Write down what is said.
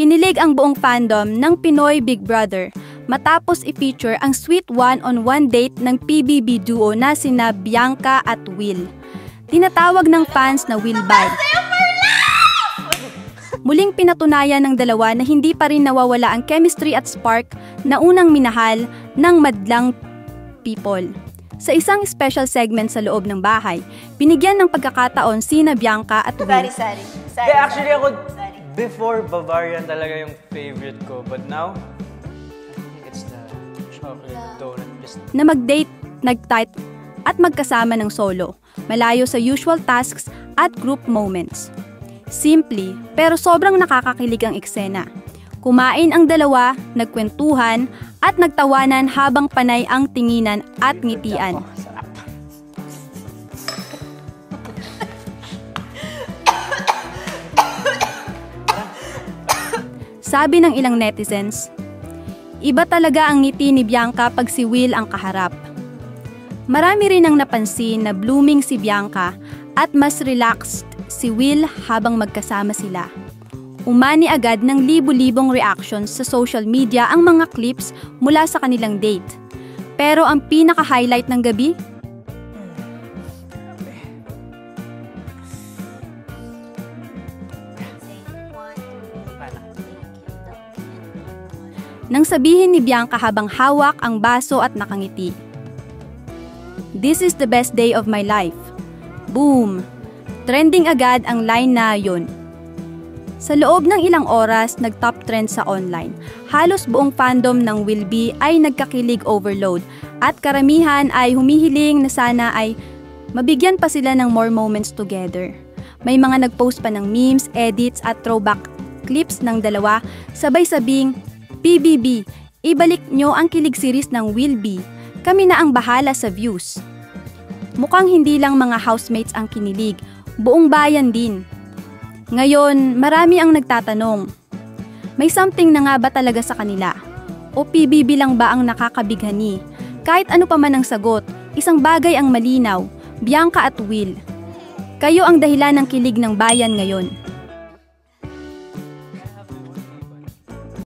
Kinilig ang buong fandom ng Pinoy Big Brother matapos i-feature ang sweet one-on-one date ng PBB duo na sina Bianca at Will. Tinatawag ng fans na Will Bite. Muling pinatunayan ng dalawa na hindi pa rin nawawala ang chemistry at spark na unang minahal ng madlang people. Sa isang special segment sa loob ng bahay, binigyan ng pagkakataon sina Bianca at Will. Sorry. Actually ako, before Bavarian talaga yung favorite ko, but now, I think it's the chocolate donut. Na mag-date, nag-tight, at magkasama ng solo, malayo sa usual tasks at group moments. Simply, pero sobrang nakakakilig ang eksena. Kumain ang dalawa, nagkwentuhan, at nagtawanan habang panay ang tinginan at ngitian. Sabi ng ilang netizens, iba talaga ang ngiti ni Bianca pag si Will ang kaharap. Marami rin ang napansin na blooming si Bianca at mas relaxed si Will habang magkasama sila. Umani agad ng libu-libong reactions sa social media ang mga clips mula sa kanilang date. Pero ang pinaka-highlight ng gabi, nang sabihin ni Bianca habang hawak ang baso at nakangiti, "This is the best day of my life." Boom! Trending agad ang line na yun. Sa loob ng ilang oras, nag-top trend sa online. Halos buong fandom ng Will Be ay nagkakilig overload at karamihan ay humihiling na sana ay mabigyan pa sila ng more moments together. May mga nag-post pa ng memes, edits at throwback clips ng dalawa, sabay sabing, "PBB, ibalik nyo ang kilig series ng Will Be. Kami na ang bahala sa views." Mukhang hindi lang mga housemates ang kinilig, buong bayan din. Ngayon, marami ang nagtatanong, may something na nga ba talaga sa kanila? O PBB lang ba ang nakakabighani? Kahit ano pa man ang sagot, isang bagay ang malinaw, Bianca at Will. Kayo ang dahilan ng kilig ng bayan ngayon.